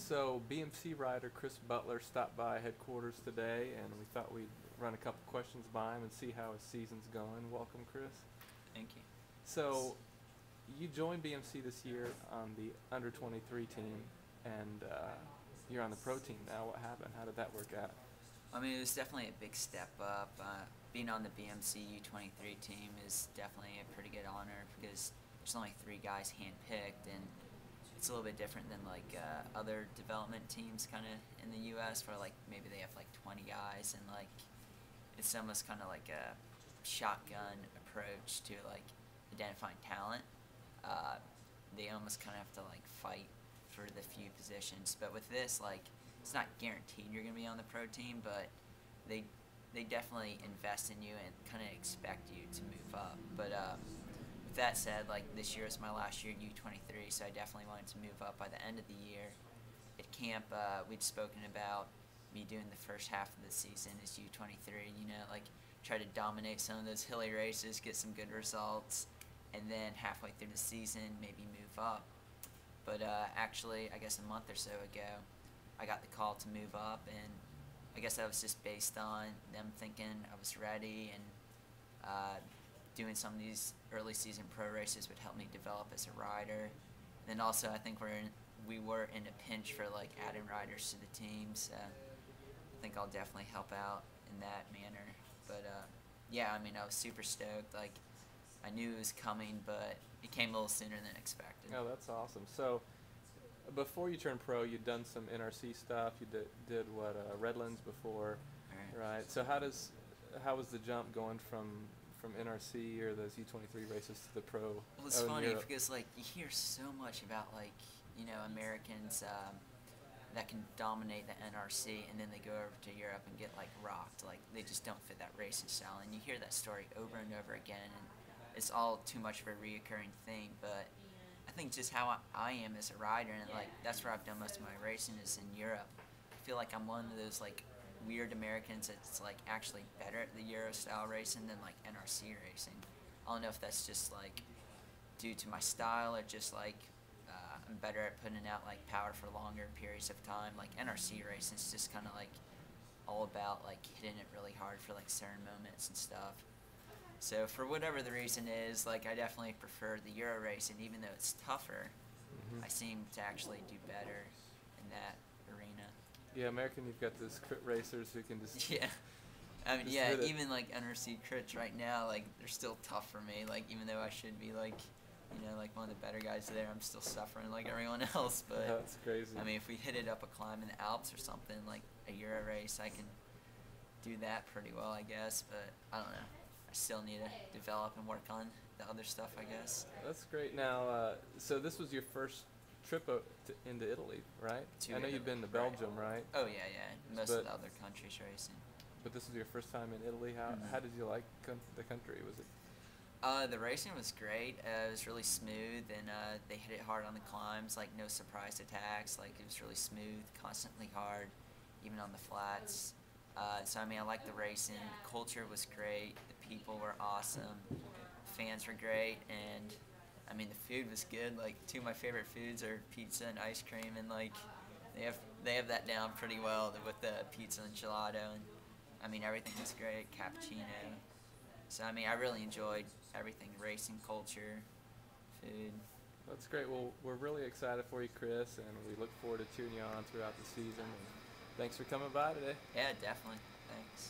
So BMC rider Chris Butler stopped by headquarters today, and we thought we'd run a couple questions by him and see how his season's going. Welcome, Chris. Thank you. So you joined BMC this year on the under 23 team, and you're on the pro team now. What happened? How did that work out? I mean, it was definitely a big step up. Being on the BMC U23 team is definitely a pretty good honor because there's only 3 guys handpicked, and it's a little bit different than like other development teams kind of in the U.S. where like maybe they have like 20 guys, and like it's almost kind of like a shotgun approach to like identifying talent. They almost kind of have to like fight for the few positions, but with this, like, it's not guaranteed you're going to be on the pro team, but they definitely invest in you and kind of expect you to move up. But with that said, like, this year is my last year at U23, so I definitely wanted to move up by the end of the year. At camp, we'd spoken about me doing the first half of the season as U23, you know, like try to dominate some of those hilly races, get some good results, and then halfway through the season maybe move up. But actually, I guess a month or so ago, I got the call to move up, and I guess that was just based on them thinking I was ready, and doing some of these early season pro races would help me develop as a rider. And then also, I think we were in a pinch for like adding riders to the team, so I think I'll definitely help out in that manner. But yeah, I mean, I was super stoked. Like, I knew it was coming, but it came a little sooner than expected. Oh, that's awesome. So before you turned pro, you'd done some NRC stuff. You did what, Redlands before, right? So how was the jump going from NRC or those U23 races to the pro? Well, it's funny because like you hear so much about like, you know, Americans that can dominate the NRC, and then they go over to Europe and get like rocked. Like, they just don't fit that racing style, and you hear that story over and over again, and it's all too much of a reoccurring thing. But I think just how I am as a rider, and like that's where I've done most of my racing, is in Europe. I feel like I'm one of those like weird Americans that's like actually better at the Euro style racing than like NRC racing. I don't know if that's just like due to my style, or just like I'm better at putting out like power for longer periods of time. Like NRC racing is just kind of like all about like hitting it really hard for like certain moments and stuff. So for whatever the reason is, like, I definitely prefer the Euro racing, even though it's tougher. I seem to actually do better in that arena. Yeah, American, you've got those crit racers who can just Yeah. I mean, just yeah, hit it. even like NRC crits right now, like, they're still tough for me. Like, even though I should be like, you know, like one of the better guys there, I'm still suffering like everyone else. But That's crazy. I mean, if we hit it up a climb in the Alps or something, like a Euro race, I can do that pretty well, I guess. But I don't know. I still need to develop and work on the other stuff, I guess. That's great. Now, so this was your first trip into Italy, right? I know you've been to Belgium, right? Oh, yeah, yeah. Most of the other countries racing. But this was your first time in Italy. How did you like the country? Was it? The racing was great. It was really smooth, and they hit it hard on the climbs, like no surprise attacks. Like, it was really smooth, constantly hard, even on the flats. So I mean, I liked the racing. The culture was great. The people were awesome. Fans were great, and I mean, the food was good. Like, 2 of my favorite foods are pizza and ice cream, and like they have that down pretty well with the pizza and gelato. And I mean, everything was great. Cappuccino. So I mean, I really enjoyed everything: racing, culture, food. That's great. Well, we're really excited for you, Chris, and we look forward to cheering you on throughout the season. And thanks for coming by today. Yeah, definitely. Thanks.